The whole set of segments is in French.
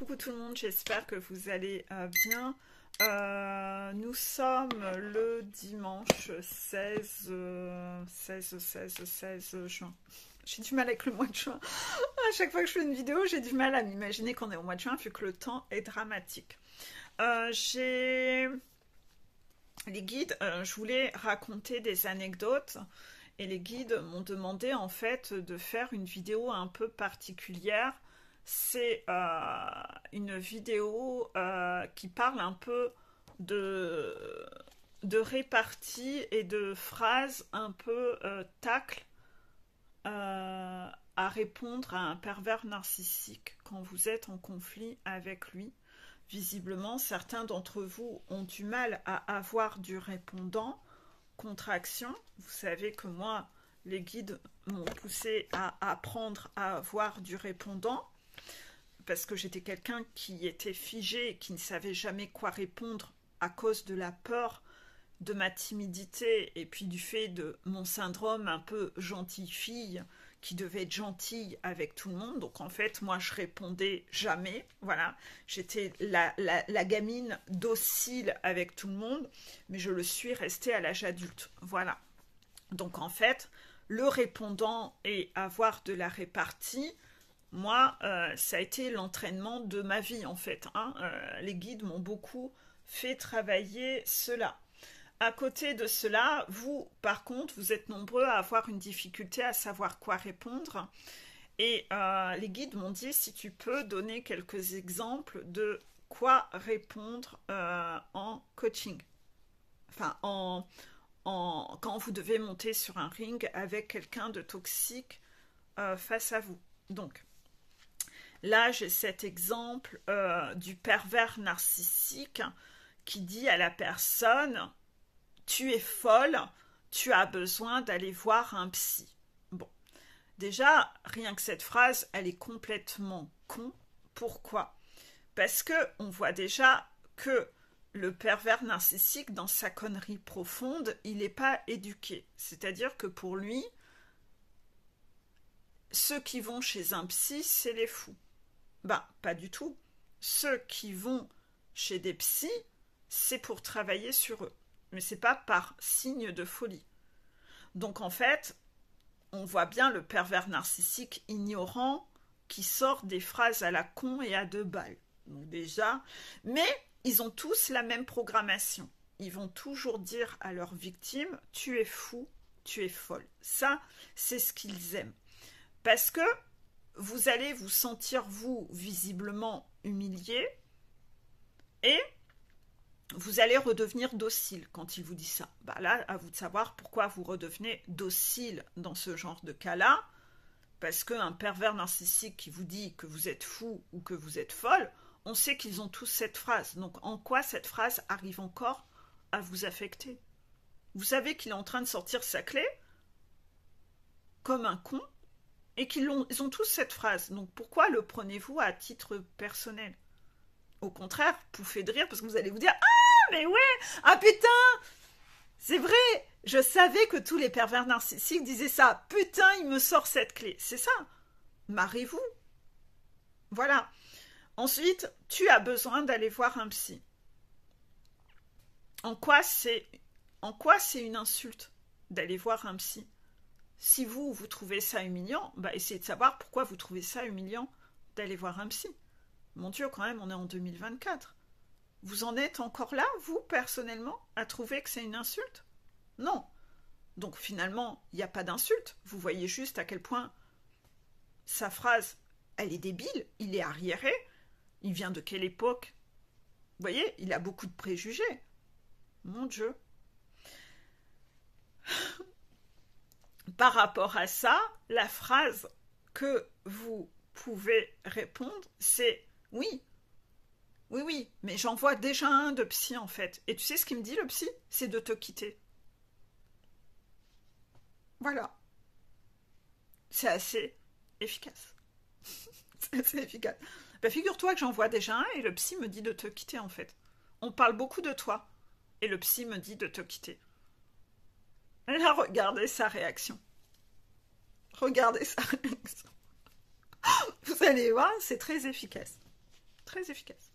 Coucou tout le monde, j'espère que vous allez bien. Nous sommes le dimanche 16 juin. J'ai du mal avec le mois de juin. À chaque fois que je fais une vidéo, j'ai du mal à m'imaginer qu'on est au mois de juin vu que le temps est dramatique. J'ai les guides, je voulais raconter des anecdotes et les guides m'ont demandé en fait de faire une vidéo un peu particulière. C'est une vidéo qui parle un peu de répartie et de phrases un peu tacle à répondre à un pervers narcissique quand vous êtes en conflit avec lui. Visiblement, certains d'entre vous ont du mal à avoir du répondant. Contraction, vous savez que moi, les guides m'ont poussé à apprendre à avoir du répondant parce que j'étais quelqu'un qui était figé et qui ne savait jamais quoi répondre à cause de la peur, de ma timidité et puis du fait de mon syndrome un peu gentille fille qui devait être gentille avec tout le monde. Donc en fait, moi, je répondais jamais. Voilà, j'étais la gamine docile avec tout le monde, mais je le suis restée à l'âge adulte. Voilà. Donc en fait, le répondant et avoir de la répartie, moi, ça a été l'entraînement de ma vie en fait. Les guides m'ont beaucoup fait travailler cela. À côté de cela, vous, par contre, vous êtes nombreux à avoir une difficulté à savoir quoi répondre. Et les guides m'ont dit si tu peux donner quelques exemples de quoi répondre en coaching. Enfin, quand vous devez monter sur un ring avec quelqu'un de toxique face à vous. Donc, là, j'ai cet exemple du pervers narcissique qui dit à la personne « Tu es folle, tu as besoin d'aller voir un psy. » Bon, déjà, rien que cette phrase, elle est complètement con. Pourquoi? Parce qu'on voit déjà que le pervers narcissique, dans sa connerie profonde, il n'est pas éduqué. C'est-à-dire que pour lui, ceux qui vont chez un psy, c'est les fous. Ben, pas du tout. Ceux qui vont chez des psys, c'est pour travailler sur eux. Mais c'est pas par signe de folie. Donc en fait, on voit bien le pervers narcissique ignorant qui sort des phrases à la con et à deux balles. Donc déjà, mais ils ont tous la même programmation. Ils vont toujours dire à leur victime « tu es fou, tu es folle ». Ça, c'est ce qu'ils aiment. Parce que vous allez vous sentir, vous, visiblement humilié et vous allez redevenir docile quand il vous dit ça. Bah là, à vous de savoir pourquoi vous redevenez docile dans ce genre de cas-là. Parce qu'un pervers narcissique qui vous dit que vous êtes fou ou que vous êtes folle, on sait qu'ils ont tous cette phrase. Donc en quoi cette phrase arrive encore à vous affecter? Vous savez qu'il est en train de sortir sa clé comme un con et ils ont tous cette phrase. Donc pourquoi le prenez-vous à titre personnel? Au contraire, pouffez de rire parce que vous allez vous dire « Ah, mais ouais, ah putain, c'est vrai, je savais que tous les pervers narcissiques disaient ça. Putain, il me sort cette clé. » C'est ça. Marrez-vous. Voilà. Ensuite, tu as besoin d'aller voir un psy. En quoi c'est une insulte d'aller voir un psy? Si vous trouvez ça humiliant, bah essayez de savoir pourquoi vous trouvez ça humiliant d'aller voir un psy. Mon Dieu, quand même, on est en 2024. Vous en êtes encore là, vous, personnellement, à trouver que c'est une insulte? Non. Donc, finalement, il n'y a pas d'insulte. Vous voyez juste à quel point sa phrase, elle est débile, il est arriéré, il vient de quelle époque? Vous voyez, il a beaucoup de préjugés. Mon Dieu. Par rapport à ça, la phrase que vous pouvez répondre, c'est oui, mais j'en vois déjà un de psy en fait. Et tu sais ce qu'il me dit le psy? C'est de te quitter. Voilà. C'est assez efficace. C'est assez efficace. Ben, figure-toi que j'en vois déjà un et le psy me dit de te quitter en fait. On parle beaucoup de toi et le psy me dit de te quitter. Et là, regardez sa réaction. Regardez sa réaction. Vous allez voir, c'est très efficace. très efficace.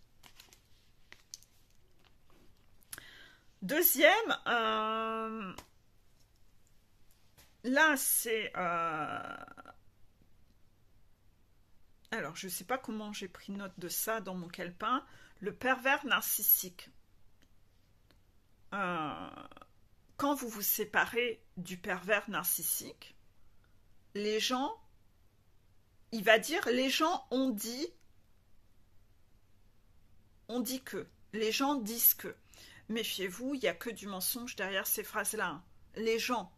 Deuxième, là c'est... alors, je ne sais pas comment j'ai pris note de ça dans mon calepin. Le pervers narcissique. Quand vous vous séparez du pervers narcissique, les gens, il va dire, les gens ont dit que. Les gens disent que. Méfiez-vous, il n'y a que du mensonge derrière ces phrases-là. Hein. Les gens,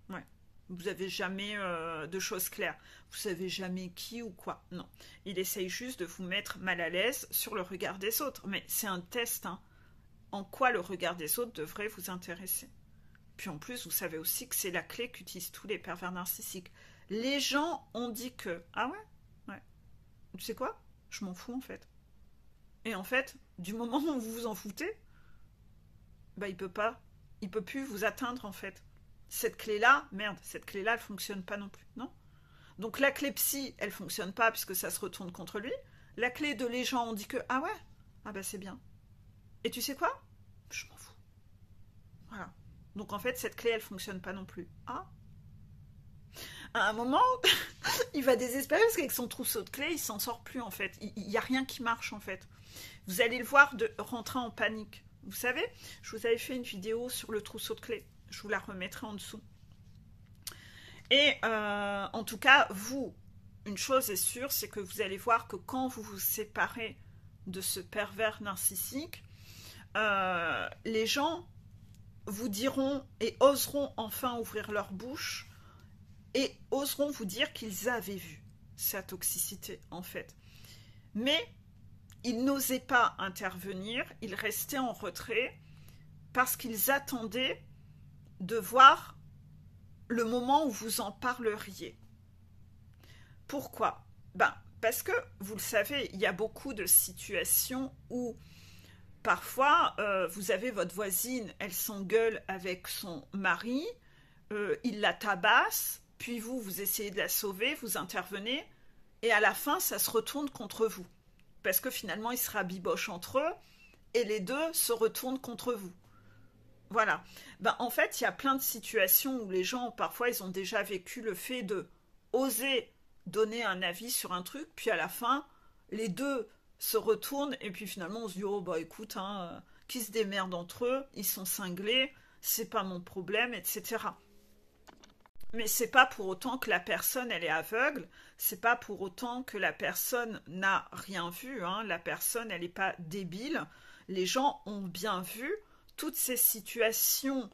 ouais. Vous n'avez jamais de choses claires. Vous savez jamais qui ou quoi. Non. Il essaye juste de vous mettre mal à l'aise sur le regard des autres. Mais c'est un test. Hein. En quoi le regard des autres devrait vous intéresser. Puis en plus, vous savez aussi que c'est la clé qu'utilisent tous les pervers narcissiques. Les gens ont dit que... Ah ouais? Ouais. Tu sais quoi? Je m'en fous en fait. Et en fait, du moment où vous vous en foutez, bah il peut plus vous atteindre en fait. Cette clé-là, merde, cette clé-là, elle fonctionne pas non plus, non? Donc la clé psy, elle fonctionne pas puisque ça se retourne contre lui. La clé de les gens ont dit que, ah ouais, ah bah c'est bien. Et tu sais quoi? Je m'en fous. Voilà. Donc en fait, cette clé, elle fonctionne pas non plus. Ah. À un moment, il va désespérer parce qu'avec son trousseau de clés, il s'en sort plus en fait. Il n'y a rien qui marche en fait. Vous allez le voir rentrer en panique. Vous savez, je vous avais fait une vidéo sur le trousseau de clés. Je vous la remettrai en dessous. Et en tout cas, vous, une chose est sûre, c'est que vous allez voir que quand vous vous séparez de ce pervers narcissique, les gens vous diront et oseront enfin ouvrir leur bouche et oseront vous dire qu'ils avaient vu sa toxicité en fait. Mais ils n'osaient pas intervenir, ils restaient en retrait parce qu'ils attendaient de voir le moment où vous en parleriez. Pourquoi? Parce que, vous le savez, il y a beaucoup de situations où parfois, vous avez votre voisine, elle s'engueule avec son mari, il la tabasse, puis vous essayez de la sauver, vous intervenez, et à la fin, ça se retourne contre vous. Parce que finalement, ils se rabibochent entre eux, et les deux se retournent contre vous. Voilà. En fait, il y a plein de situations où les gens, parfois, ils ont déjà vécu le fait de oser donner un avis sur un truc, puis à la fin, les deux se retournent, et puis finalement, on se dit, oh, écoute, hein, qui se démerdent entre eux, ils sont cinglés, c'est pas mon problème, etc. Mais c'est pas pour autant que la personne, elle est aveugle, c'est pas pour autant que la personne n'a rien vu, hein, la personne, elle n'est pas débile, les gens ont bien vu toutes ces situations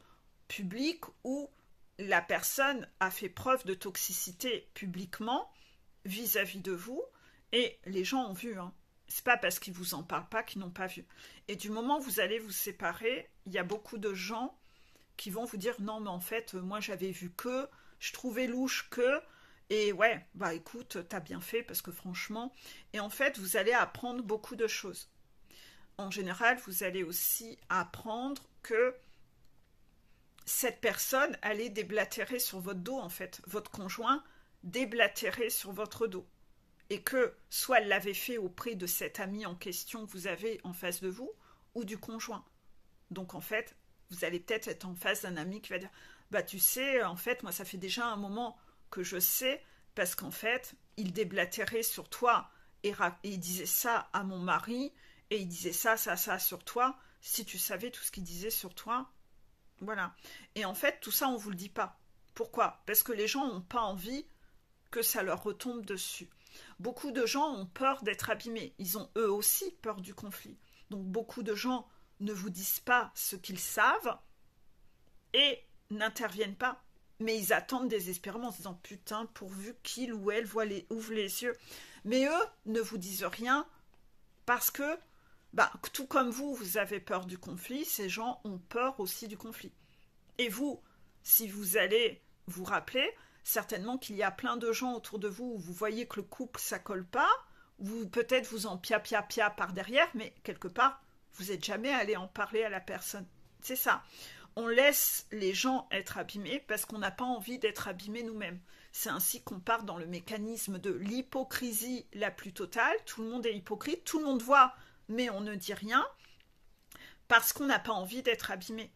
publiques où la personne a fait preuve de toxicité publiquement vis-à-vis de vous, et les gens ont vu, hein. C'est pas parce qu'ils vous en parlent pas qu'ils n'ont pas vu. Et du moment où vous allez vous séparer, il y a beaucoup de gens qui vont vous dire non mais en fait moi j'avais vu que, je trouvais louche que, et ouais écoute t'as bien fait parce que franchement, et en fait vous allez apprendre beaucoup de choses. En général, vous allez aussi apprendre que cette personne allait déblatérer sur votre dos, en fait. Votre conjoint déblatérait sur votre dos. Et que soit elle l'avait fait auprès de cet ami en question que vous avez en face de vous, ou du conjoint. Donc en fait, vous allez peut-être être en face d'un ami qui va dire « tu sais, en fait, moi ça fait déjà un moment que je sais, parce qu'en fait, il déblatérait sur toi, et il disait ça à mon mari, et il disait ça sur toi, si tu savais tout ce qu'il disait sur toi, voilà. » Et en fait, tout ça, on ne vous le dit pas. Pourquoi? Parce que les gens n'ont pas envie que ça leur retombe dessus. Beaucoup de gens ont peur d'être abîmés. Ils ont eux aussi peur du conflit. Donc beaucoup de gens ne vous disent pas ce qu'ils savent et n'interviennent pas. Mais ils attendent désespérément en se disant « Putain, pourvu qu'il ou elle ouvre les yeux. » Mais eux ne vous disent rien parce que tout comme vous avez peur du conflit, ces gens ont peur aussi du conflit. Et vous, si vous allez vous rappeler, certainement qu'il y a plein de gens autour de vous où vous voyez que le couple, ça colle pas, ou peut-être vous en pia par derrière, mais quelque part, vous n'êtes jamais allé en parler à la personne. C'est ça. on laisse les gens être abîmés parce qu'on n'a pas envie d'être abîmés nous-mêmes. C'est ainsi qu'on part dans le mécanisme de l'hypocrisie la plus totale. Tout le monde est hypocrite, tout le monde voit, mais on ne dit rien parce qu'on n'a pas envie d'être abîmé.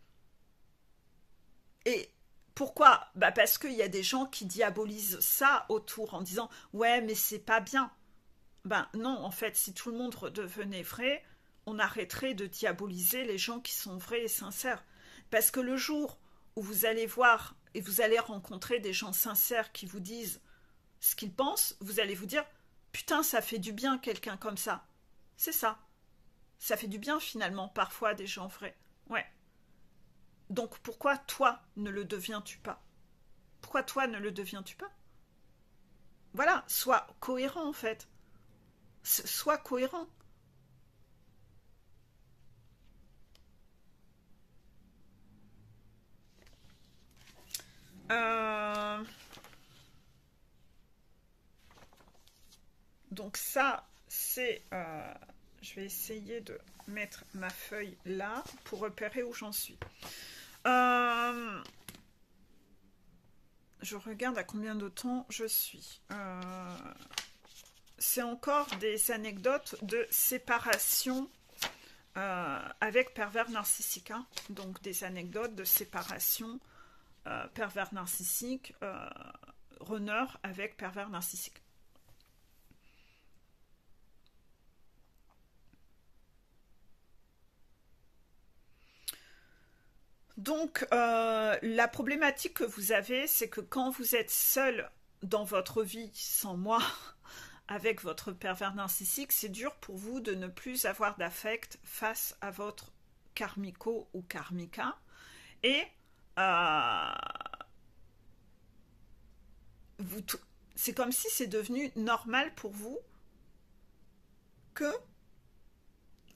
Et pourquoi? Parce qu'il y a des gens qui diabolisent ça autour en disant « Ouais, mais c'est pas bien ». Non, en fait, si tout le monde redevenait vrai, on arrêterait de diaboliser les gens qui sont vrais et sincères. Parce que le jour où vous allez voir et vous allez rencontrer des gens sincères qui vous disent ce qu'ils pensent, vous allez vous dire « Putain, ça fait du bien quelqu'un comme ça ». C'est ça. Ça fait du bien finalement parfois des gens vrais. Ouais. Donc pourquoi toi ne le deviens-tu pas? Pourquoi toi ne le deviens-tu pas? Voilà, sois cohérent en fait. Sois cohérent. Donc ça, c'est... je vais essayer de mettre ma feuille là pour repérer où j'en suis. Je regarde à combien de temps je suis. C'est encore des anecdotes de séparation avec pervers narcissique. Hein. Donc des anecdotes de séparation pervers narcissique, runner avec pervers narcissique. Donc, la problématique que vous avez, c'est que quand vous êtes seul dans votre vie, sans moi, avec votre pervers narcissique, c'est dur pour vous de ne plus avoir d'affect face à votre karmico ou karmika. Et c'est comme si c'est devenu normal pour vous que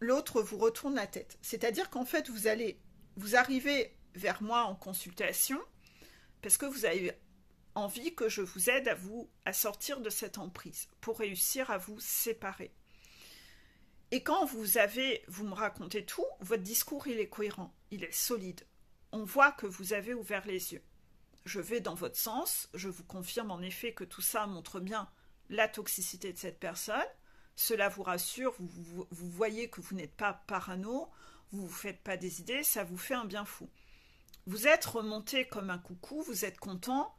l'autre vous retourne la tête. C'est-à-dire qu'en fait, vous arrivez vers moi en consultation parce que vous avez envie que je vous aide à sortir de cette emprise pour réussir à vous séparer. Et quand vous me racontez tout, votre discours il est cohérent, il est solide. On voit que vous avez ouvert les yeux. Je vais dans votre sens, je vous confirme en effet que tout ça montre bien la toxicité de cette personne. Cela vous rassure, vous voyez que vous n'êtes pas parano, vous ne vous faites pas des idées, ça vous fait un bien fou. Vous êtes remonté comme un coucou, vous êtes content,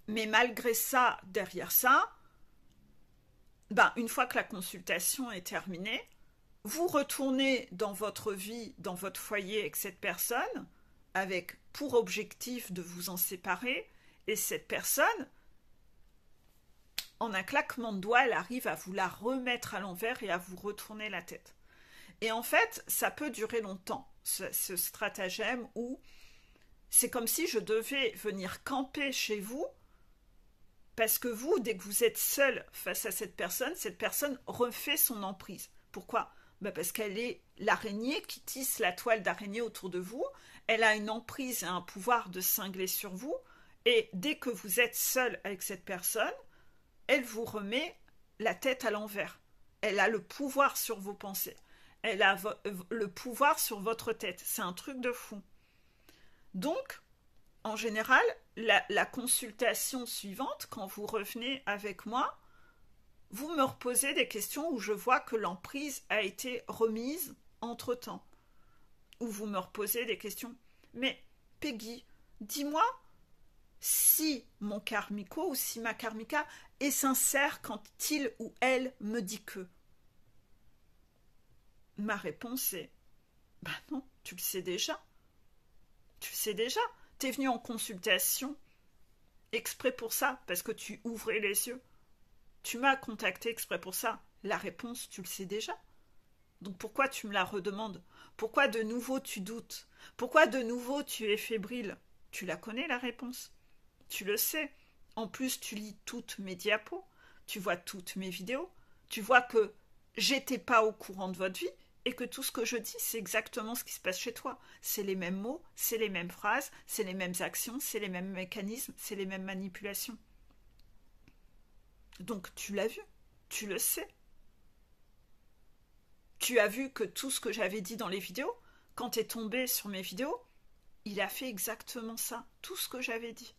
mais malgré ça, derrière ça, une fois que la consultation est terminée, vous retournez dans votre vie, dans votre foyer avec cette personne, avec pour objectif de vous en séparer, et cette personne, en un claquement de doigts, elle arrive à vous la remettre à l'envers et à vous retourner la tête. Et en fait, ça peut durer longtemps, ce stratagème où c'est comme si je devais venir camper chez vous, parce que vous, dès que vous êtes seul face à cette personne refait son emprise. Pourquoi? Parce qu'elle est l'araignée qui tisse la toile d'araignée autour de vous, elle a une emprise et un pouvoir de cingler sur vous, et dès que vous êtes seul avec cette personne, elle vous remet la tête à l'envers. Elle a le pouvoir sur vos pensées. Elle a le pouvoir sur votre tête. C'est un truc de fou. Donc, en général, la consultation suivante, quand vous revenez avec moi, vous me reposez des questions où je vois que l'emprise a été remise entre-temps. Ou vous me reposez des questions. Mais, Peggy, dis-moi si mon karmico ou si ma karmika est sincère quand il ou elle me dit que. Ma réponse est non, tu le sais déjà. Tu le sais déjà. T'es venu en consultation exprès pour ça, parce que tu ouvrais les yeux. Tu m'as contacté exprès pour ça. La réponse, tu le sais déjà. Donc pourquoi tu me la redemandes? Pourquoi de nouveau tu doutes? Pourquoi de nouveau tu es fébrile? Tu la connais la réponse. Tu le sais. En plus, tu lis toutes mes diapos. Tu vois toutes mes vidéos. Tu vois que j'étais pas au courant de votre vie et que tout ce que je dis, c'est exactement ce qui se passe chez toi. C'est les mêmes mots, c'est les mêmes phrases, c'est les mêmes actions, c'est les mêmes mécanismes, c'est les mêmes manipulations. Donc tu l'as vu, tu le sais. Tu as vu que tout ce que j'avais dit dans les vidéos, quand tu es tombé sur mes vidéos, il a fait exactement ça, tout ce que j'avais dit.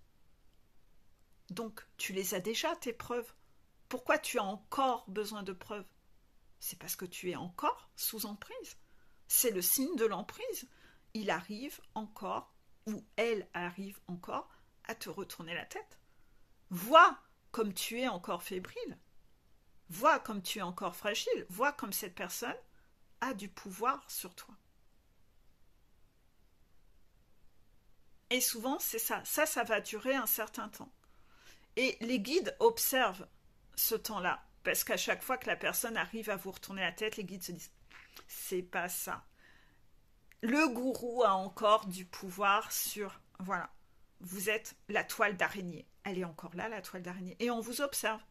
Donc, tu les as déjà, tes preuves. Pourquoi tu as encore besoin de preuves? C'est parce que tu es encore sous emprise. C'est le signe de l'emprise. Il arrive encore, ou elle arrive encore, à te retourner la tête. Vois comme tu es encore fébrile. Vois comme tu es encore fragile. Vois comme cette personne a du pouvoir sur toi. Et souvent, c'est ça. Ça va durer un certain temps. Et les guides observent ce temps-là. Parce qu'à chaque fois que la personne arrive à vous retourner la tête, les guides se disent « c'est pas ça ». Le gourou a encore du pouvoir sur... Voilà, vous êtes la toile d'araignée. Elle est encore là, la toile d'araignée. Et on vous observe.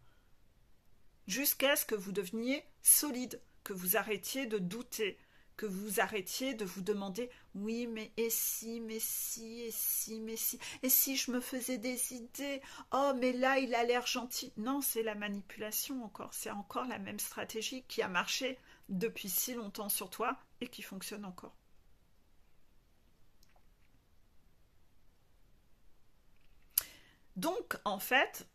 Jusqu'à ce que vous deveniez solide, que vous arrêtiez de douter, que vous arrêtiez de vous demander « oui, mais et si, mais si, et si, mais si, et si je me faisais des idées, oh, mais là, il a l'air gentil. » Non, c'est la manipulation encore, c'est encore la même stratégie qui a marché depuis si longtemps sur toi et qui fonctionne encore. Donc, en fait,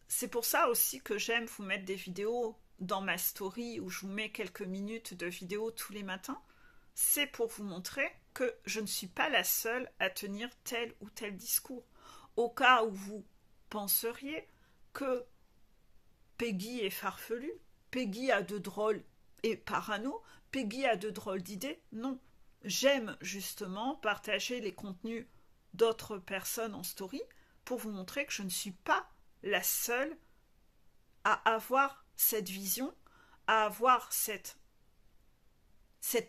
c'est pour ça aussi que j'aime vous mettre des vidéos dans ma story où je vous mets quelques minutes de vidéos tous les matins. C'est pour vous montrer que je ne suis pas la seule à tenir tel ou tel discours. Au cas où vous penseriez que Peggy est farfelue, Peggy a de drôles et parano, Peggy a de drôles d'idées, non. J'aime justement partager les contenus d'autres personnes en story pour vous montrer que je ne suis pas la seule à avoir cette vision, à avoir cet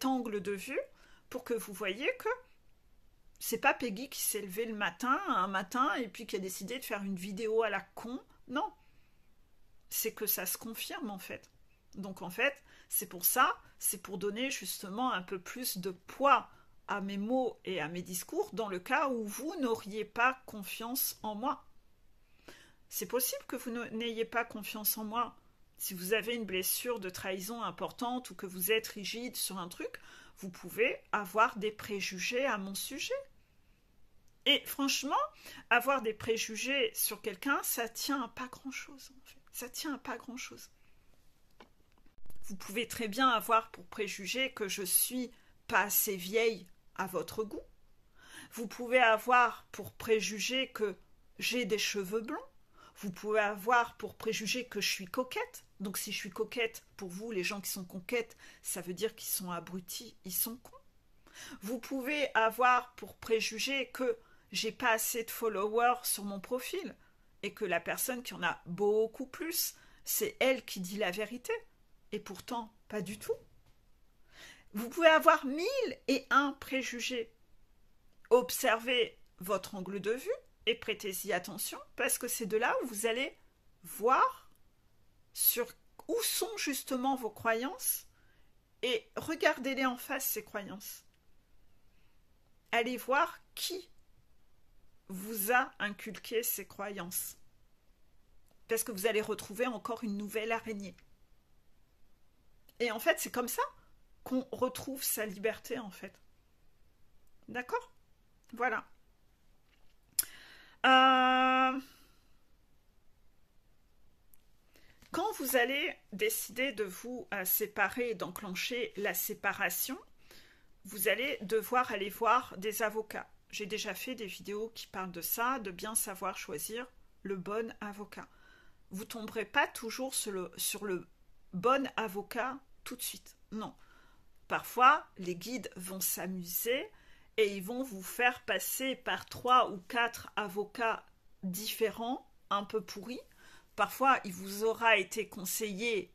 angle de vue pour que vous voyez que c'est pas Peggy qui s'est levée un matin et puis qui a décidé de faire une vidéo à la con. Non, c'est que ça se confirme en fait. Donc en fait, c'est pour ça, c'est pour donner justement un peu plus de poids à mes mots et à mes discours dans le cas où vous n'auriez pas confiance en moi. C'est possible que vous n'ayez pas confiance en moi. Si vous avez une blessure de trahison importante ou que vous êtes rigide sur un truc, vous pouvez avoir des préjugés à mon sujet. Et franchement, avoir des préjugés sur quelqu'un, ça tient à pas grand-chose. En fait. Ça tient à pas grand-chose. Vous pouvez très bien avoir pour préjugé que je suis pas assez vieille à votre goût. Vous pouvez avoir pour préjugé que j'ai des cheveux blonds. Vous pouvez avoir pour préjugé que je suis coquette. Donc si je suis coquette, pour vous, les gens qui sont coquettes, ça veut dire qu'ils sont abrutis, ils sont cons. Vous pouvez avoir pour préjugé que j'ai pas assez de followers sur mon profil et que la personne qui en a beaucoup plus, c'est elle qui dit la vérité. Et pourtant, pas du tout. Vous pouvez avoir 1001 préjugés. Observez votre angle de vue et prêtez-y attention parce que c'est de là où vous allez voir sur où sont justement vos croyances et regardez-les en face, ces croyances. Allez voir qui vous a inculqué ces croyances. Parce que vous allez retrouver encore une nouvelle araignée. Et en fait, c'est comme ça qu'on retrouve sa liberté, en fait. D'accord ? Voilà. Quand vous allez décider de vous séparer et d'enclencher la séparation, vous allez devoir aller voir des avocats. J'ai déjà fait des vidéos qui parlent de ça, de bien savoir choisir le bon avocat. Vous ne tomberez pas toujours sur le bon avocat tout de suite. Non. Parfois, les guides vont s'amuser et ils vont vous faire passer par 3 ou 4 avocats différents, un peu pourris. Parfois, il vous aura été conseillé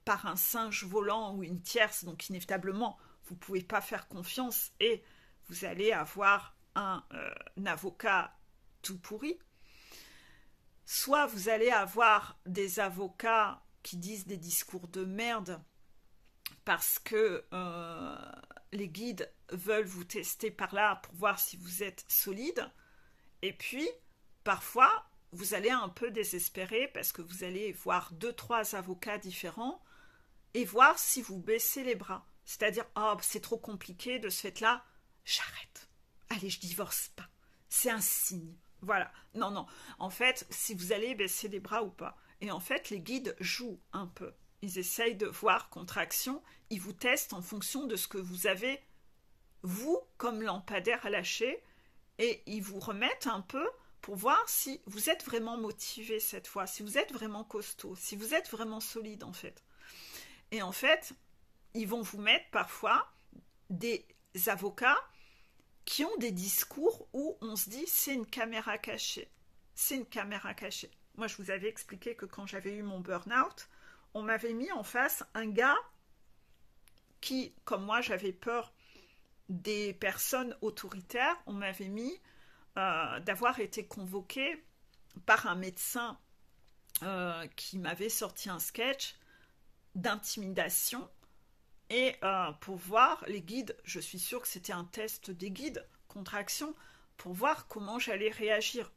par un singe volant ou une tierce, donc inévitablement, vous ne pouvez pas faire confiance et vous allez avoir un avocat tout pourri. Soit vous allez avoir des avocats qui disent des discours de merde parce que les guides veulent vous tester par là pour voir si vous êtes solide. Et puis, parfois, vous allez un peu désespérer parce que vous allez voir 2-3 avocats différents et voir si vous baissez les bras. C'est-à-dire, oh, c'est trop compliqué de ce fait-là, j'arrête. Allez, je divorce pas. C'est un signe. Voilà. Non, non. En fait, si vous allez baisser les bras ou pas. Et en fait, les guides jouent un peu. Ils essayent de voir contraction. Ils vous testent en fonction de ce que vous avez, vous, comme lampadaire à lâcher. Et ils vous remettent un peu pour voir si vous êtes vraiment motivé cette fois, si vous êtes vraiment costaud, si vous êtes vraiment solide en fait. Et en fait, ils vont vous mettre parfois des avocats qui ont des discours où on se dit c'est une caméra cachée. C'est une caméra cachée. Moi, je vous avais expliqué que quand j'avais eu mon burn-out, on m'avait mis en face un gars qui, comme moi, j'avais peur des personnes autoritaires, on m'avait mis d'avoir été convoqué par un médecin qui m'avait sorti un sketch d'intimidation et pour voir les guides, je suis sûre que c'était un test des guides, contraction, pour voir comment j'allais réagir.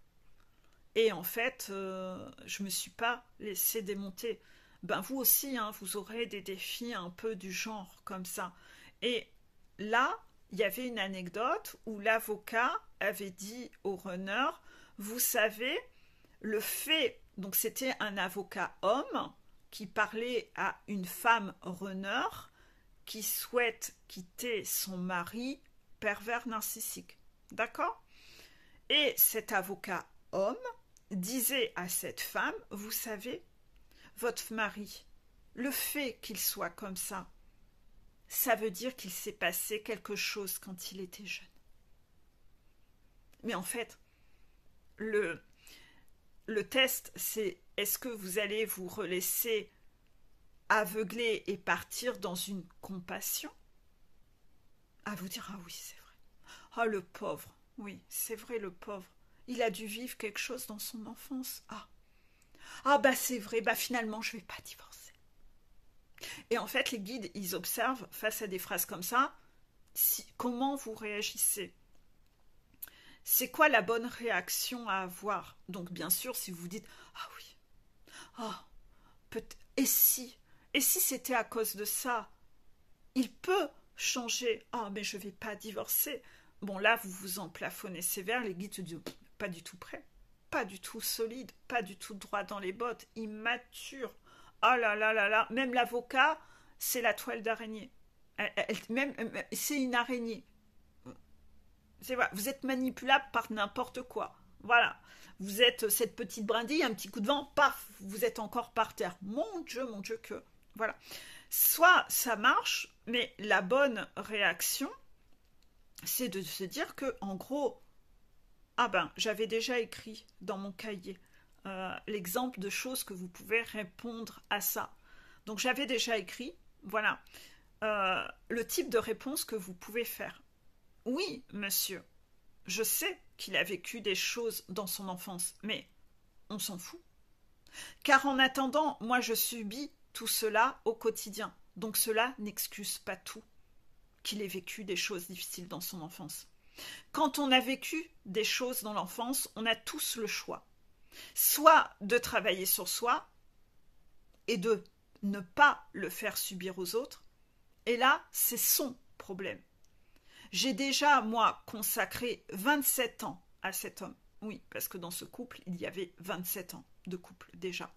Et en fait, je me suis pas laissée démonter. Ben vous aussi, hein, vous aurez des défis un peu du genre comme ça. Et là, il y avait une anecdote où l'avocat avait dit au runner, vous savez, le fait, donc c'était un avocat homme qui parlait à une femme runner qui souhaite quitter son mari pervers narcissique. D'accord? Et cet avocat homme disait à cette femme, vous savez, votre mari, le fait qu'il soit comme ça veut dire qu'il s'est passé quelque chose quand il était jeune. Mais en fait, le test, c'est est-ce que vous allez vous relaisser aveugler et partir dans une compassion? À vous dire, ah oui, c'est vrai. Ah, le pauvre. Oui, c'est vrai, le pauvre. Il a dû vivre quelque chose dans son enfance. Ah, bah c'est vrai, bah finalement, je vais pas divorcer. Et en fait, les guides, ils observent face à des phrases comme ça, comment vous réagissez. C'est quoi la bonne réaction à avoir? Donc, bien sûr, si vous vous dites, ah oui, peut-être, et si c'était à cause de ça? Il peut changer. Ah, mais je vais pas divorcer. Bon, là, vous vous en plafonnez sévère. Les guides se disent, pas du tout prêt, pas du tout solide, pas du tout droit dans les bottes, immature. Oh là là là là. Même l'avocat, c'est la toile d'araignée. C'est une araignée. C'est vrai, vous êtes manipulable par n'importe quoi. Voilà. Vous êtes cette petite brindille, un petit coup de vent, paf, vous êtes encore par terre. Mon Dieu, que. Voilà. Soit ça marche, mais la bonne réaction, c'est de se dire que, en gros, ah ben, j'avais déjà écrit dans mon cahier l'exemple de choses que vous pouvez répondre à ça. Donc j'avais déjà écrit, voilà, le type de réponse que vous pouvez faire. Oui, monsieur, je sais qu'il a vécu des choses dans son enfance, mais on s'en fout. Car en attendant, moi je subis tout cela au quotidien. Donc cela n'excuse pas tout qu'il ait vécu des choses difficiles dans son enfance. Quand on a vécu des choses dans l'enfance, on a tous le choix. Soit de travailler sur soi et de ne pas le faire subir aux autres. Et là, c'est son problème. J'ai déjà, moi, consacré 27 ans à cet homme. Oui, parce que dans ce couple, il y avait 27 ans de couple déjà.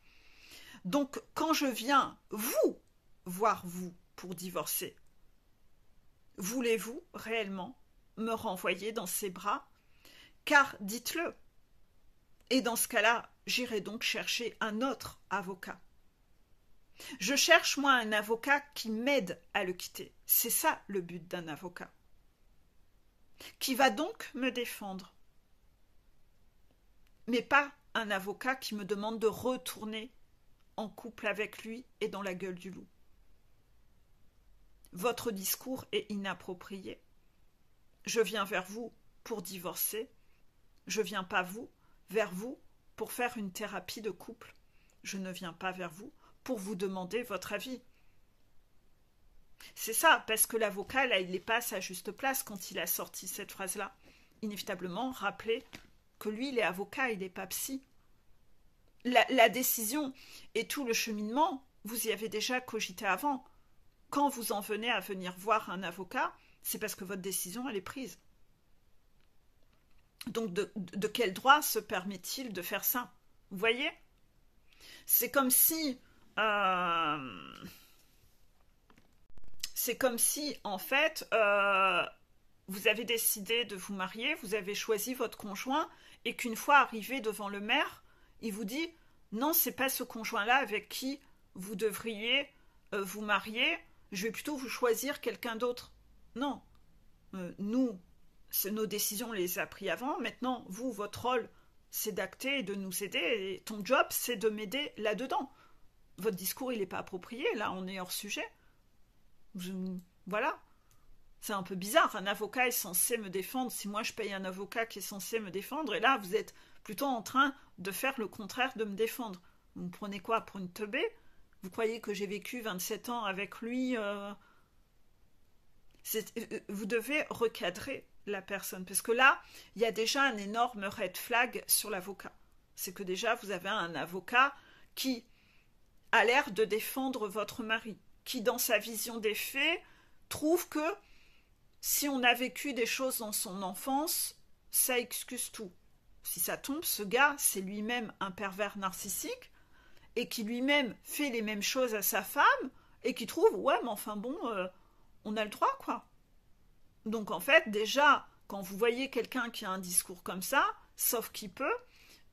Donc, quand je viens vous voir vous pour divorcer, voulez-vous réellement me renvoyer dans ses bras? Car dites-le. Et dans ce cas-là, j'irai donc chercher un autre avocat. Je cherche, moi, un avocat qui m'aide à le quitter. C'est ça le but d'un avocat. Qui va donc me défendre. Mais pas un avocat qui me demande de retourner en couple avec lui et dans la gueule du loup. Votre discours est inapproprié. Je viens vers vous pour divorcer. Je viens pas vers vous pour faire une thérapie de couple. Je ne viens pas vers vous pour vous demander votre avis. C'est ça, parce que l'avocat, là, il n'est pas à sa juste place quand il a sorti cette phrase-là. Inévitablement, rappelez que lui, il est avocat, il n'est pas psy. La décision et tout le cheminement, vous y avez déjà cogité avant. quand vous en venez à venir voir un avocat, c'est parce que votre décision, elle est prise. Donc, de quel droit se permet-il de faire ça? Vous voyez? C'est comme si... en fait, vous avez décidé de vous marier, vous avez choisi votre conjoint, et qu'une fois arrivé devant le maire, il vous dit « Non, c'est pas ce conjoint-là avec qui vous devriez vous marier, je vais plutôt vous choisir quelqu'un d'autre. » Non, nous, nos décisions, on les a prises avant, maintenant, vous, votre rôle, c'est d'acter et de nous aider, et ton job, c'est de m'aider là-dedans. Votre discours, il n'est pas approprié, là, on est hors sujet. Voilà. C'est un peu bizarre, un avocat est censé me défendre, si moi je paye un avocat qui est censé me défendre, et là vous êtes plutôt en train de faire le contraire de me défendre. Vous me prenez quoi pour une teubée? Vous croyez que j'ai vécu 27 ans avec lui Vous devez recadrer la personne, parce que là, il y a déjà un énorme red flag sur l'avocat. C'est que déjà vous avez un avocat qui a l'air de défendre votre mari, qui dans sa vision des faits trouve que si on a vécu des choses dans son enfance, ça excuse tout. Si ça tombe, ce gars, c'est lui-même un pervers narcissique et qui lui-même fait les mêmes choses à sa femme et qui trouve, ouais, mais enfin bon, on a le droit, quoi. Donc en fait, déjà, quand vous voyez quelqu'un qui a un discours comme ça, sauf qu'il peut,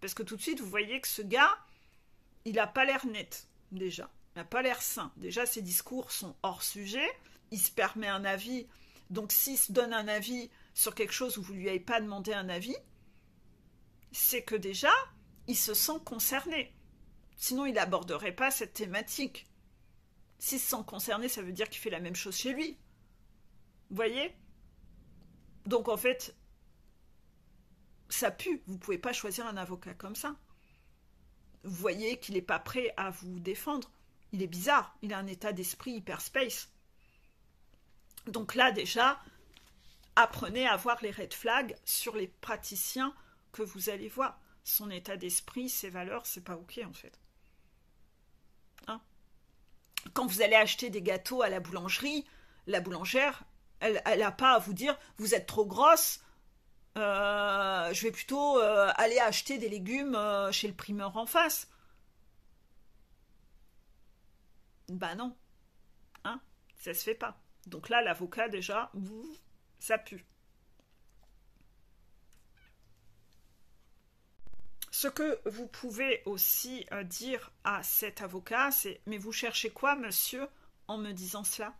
parce que tout de suite, vous voyez que ce gars, il n'a pas l'air net, déjà. Il n'a pas l'air sain. Déjà, ses discours sont hors sujet. Il se permet un avis. Donc, s'il se donne un avis sur quelque chose où vous ne lui avez pas demandé un avis, c'est que déjà, il se sent concerné. Sinon, il n'aborderait pas cette thématique. S'il se sent concerné, ça veut dire qu'il fait la même chose chez lui. Vous voyez? Donc, en fait, ça pue. Vous ne pouvez pas choisir un avocat comme ça. Vous voyez qu'il n'est pas prêt à vous défendre. Il est bizarre. Il a un état d'esprit hyper space. Donc là, déjà, apprenez à voir les red flags sur les praticiens que vous allez voir. Son état d'esprit, ses valeurs, c'est pas ok, en fait. Hein? Quand vous allez acheter des gâteaux à la boulangerie, la boulangère, elle n'a pas à vous dire « Vous êtes trop grosse, je vais plutôt aller acheter des légumes chez le primeur en face. » Bah non. Hein? Ça se fait pas. Donc là, l'avocat, déjà, ça pue. Ce que vous pouvez aussi dire à cet avocat, c'est « Mais vous cherchez quoi, monsieur, en me disant cela?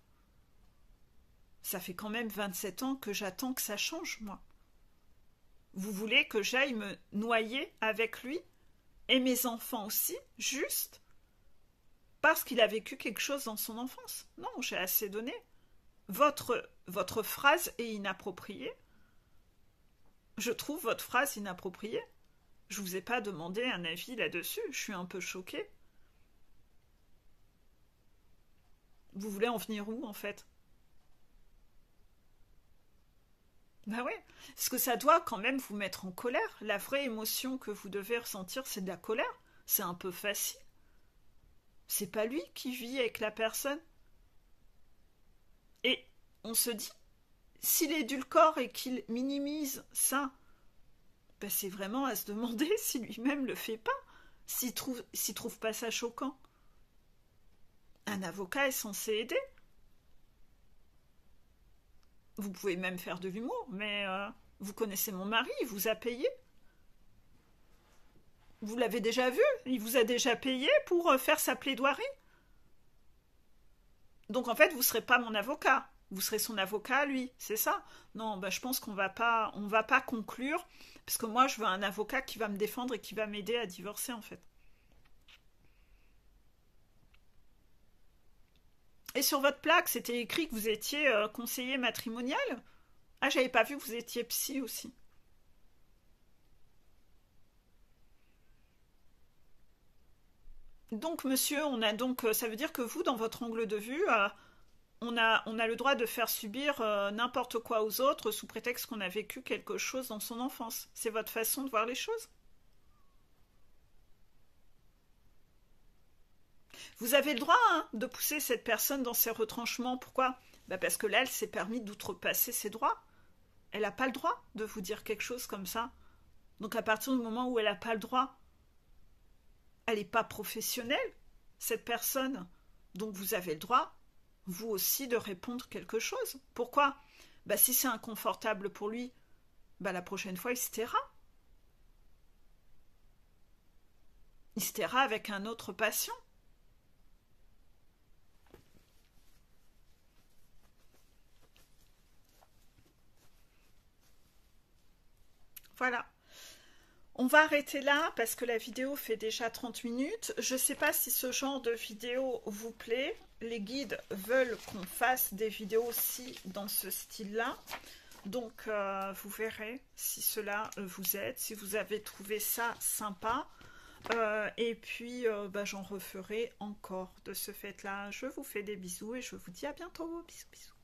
Ça fait quand même 27 ans que j'attends que ça change, moi. Vous voulez que j'aille me noyer avec lui et mes enfants aussi, juste parce qu'il a vécu quelque chose dans son enfance? Non, j'ai assez donné. Votre phrase est inappropriée. Je trouve votre phrase inappropriée. Je vous ai pas demandé un avis là-dessus. Je suis un peu choquée. Vous voulez en venir où, en fait? Ben ouais, parce que ça doit quand même vous mettre en colère. La vraie émotion que vous devez ressentir, c'est de la colère. C'est un peu facile. C'est pas lui qui vit avec la personne. Et on se dit, s'il édulcore et qu'il minimise ça, ben c'est vraiment à se demander si lui-même le fait pas, s'il trouve pas ça choquant. Un avocat est censé aider. Vous pouvez même faire de l'humour, mais vous connaissez mon mari, il vous a payé. Vous l'avez déjà vu, il vous a déjà payé pour faire sa plaidoirie. Donc en fait, vous ne serez pas mon avocat, vous serez son avocat, lui, c'est ça? Non, ben, je pense qu'on va pas conclure, parce que moi, je veux un avocat qui va me défendre et qui va m'aider à divorcer, en fait. Et sur votre plaque, c'était écrit que vous étiez conseiller matrimonial? Ah, j'avais pas vu que vous étiez psy aussi. Donc, monsieur, ça veut dire que vous, dans votre angle de vue, on a le droit de faire subir n'importe quoi aux autres sous prétexte qu'on a vécu quelque chose dans son enfance. C'est votre façon de voir les choses? Vous avez le droit hein, de pousser cette personne dans ses retranchements. Pourquoi? Parce que là, elle s'est permis d'outrepasser ses droits. Elle n'a pas le droit de vous dire quelque chose comme ça. Donc à partir du moment où elle n'a pas le droit, elle n'est pas professionnelle, cette personne. Donc vous avez le droit, vous aussi, de répondre quelque chose. Pourquoi? Si c'est inconfortable pour lui, la prochaine fois, il se taira. Il se taira avec un autre patient. Voilà. On va arrêter là parce que la vidéo fait déjà 30 minutes. Je ne sais pas si ce genre de vidéo vous plaît. Les guides veulent qu'on fasse des vidéos aussi dans ce style-là. Donc, vous verrez si cela vous aide, si vous avez trouvé ça sympa. Et puis, j'en referai encore de ce fait-là. Je vous fais des bisous et je vous dis à bientôt. Bisous, bisous.